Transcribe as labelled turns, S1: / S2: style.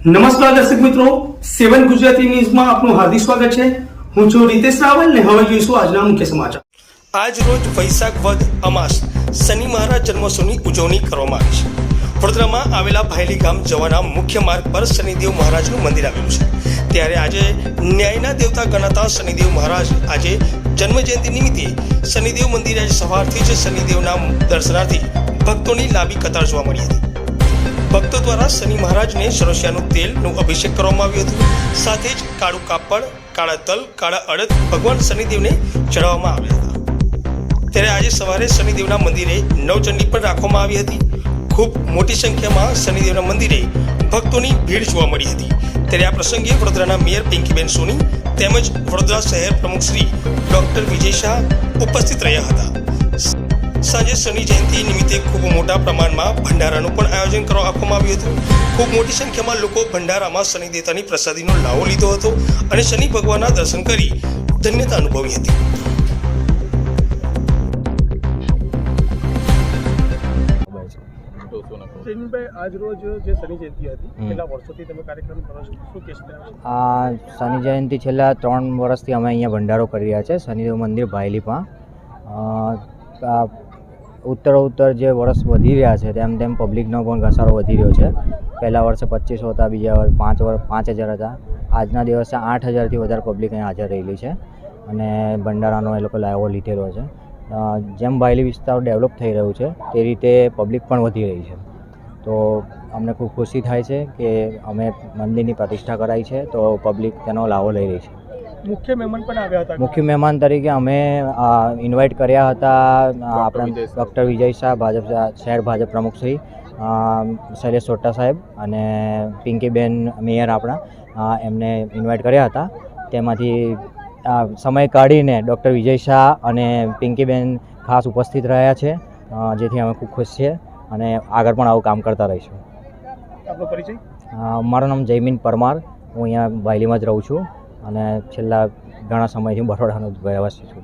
S1: નમસ્કાર દર્શક મિત્રો, 7 ગુજરાતી ન્યૂઝમાં આપનું હાર્દિક સ્વાગત છે। હું છું રીતેશ રાવલ ને હવે જોઈશું આજના મુખ્ય સમાચાર। આજ રોજ વૈશાખ વદ અમાસ શનિ મહારાજ જન્મોત્સવની ઉજવણી કરવામાં આવી છે। વડોદરામાં આવેલા ભાયલી ગામ જવાના મુખ્ય માર્ગ પર શનિદેવ મહારાજનું મંદિર આવેલું છે। ત્યારે આજે ન્યાયના દેવતા ગણાતા શનિદેવ મહારાજ આજે જન્મજયંતિ નિમિત્તે શનિદેવ મંદિરે આજે સવારથી જ શનિદેવના દર્શનાર્થી ભક્તોની લાંબી કતાર જોવા મળી હતી। ભક્તો દ્વારા શનિ મહારાજને સરસિયાનું તેલનું અભિષેક કરવામાં આવ્યો હતો। સાથે જ કાળું કાપડ, કાળા તલ, કાળા અડદ ભગવાન શનિદેવને ચડાવવામાં આવ્યા હતા। ત્યારે આજે સવારે શનિદેવના મંદિરે નવચંડી પણ રાખવામાં આવી હતી। ખૂબ મોટી સંખ્યામાં શનિદેવના મંદિરે ભક્તોની ભીડ જોવા મળી હતી। ત્યારે આ પ્રસંગે વડોદરાના મેયર પિંકીબેન સોની તેમજ વડોદરા શહેર પ્રમુખ શ્રી ડોક્ટર વિજય શાહ ઉપસ્થિત રહ્યા હતા। સાંજે શનિ જયંતિ નિમિત્તે ખૂબ મોટા પ્રમાણમાં ભંડારાનું પણ આયોજન કરવામાં આવ્યું હતું। ખૂબ મોટી સંખ્યામાં લોકો ભંડારામાં શનિ દેવતાની પ્રસાદીનો લાવો લીધો હતો અને શનિ ભગવાનના દર્શન કરી ધન્યતા અનુભવી હતી। આજ રોજ જે શનિ જયંતિ હતી કેટલા વર્ષોથી તમે કાર્યક્રમ કરો છો, શું કહેશો?
S2: આ શનિ જયંતિ છેલ્લા 3 વર્ષથી અમે અહીંયા ભંડારો કરી રહ્યા છે શનિદેવ મંદિર ભાયલીમાં। ઉત્તરોત્તર જે વર્ષ વધી રહ્યા છે તેમ તેમ પબ્લિકનો પણ ઘસારો વધી રહ્યો છે। પહેલા વર્ષે 2500 હતા, બીજા વર્ષે 5000 હતા। આજના દિવસે 8000થી વધારે પબ્લિક અહીં હાજર રહેલી છે અને ભંડારાનો એ લોકો લાવો લીધેલો છે। જેમ ભાયલી વિસ્તાર ડેવલપ થઈ રહ્યું છે તે રીતે પબ્લિક પણ વધી રહી છે। તો અમને ખૂબ ખુશી થાય છે કે અમે મંદિરની પ્રતિષ્ઠા કરાઈ છે તો પબ્લિક તેનો લાવો લઈ રહી છે।
S1: મુખ્ય મહેમાન પણ આવ્યા હતા।
S2: મુખ્ય મહેમાન તરીકે અમે ઇન્વાઇટ કર્યા હતા આપણા ડૉક્ટર વિજય શાહ, શહેર ભાજપ પ્રમુખ શ્રી શૈલેષ સોટા સાહેબ અને પિંકીબેન મેયર આપણા, એમને ઇન્વાઇટ કર્યા હતા। તેમાંથી સમય કાઢીને ડૉક્ટર વિજય શાહ અને પિંકીબેન ખાસ ઉપસ્થિત રહ્યા છે, જેથી અમે ખૂબ ખુશ છીએ અને આગળ પણ આવું કામ કરતા રહીશું।
S1: આપનો પરિચય?
S2: મારું નામ જયમીન પરમાર, હું અહીંયા ભાયલીમાં જ રહું છું અને છેલ્લા ઘણા સમયથી બરોડાનો રહેવાસી છું।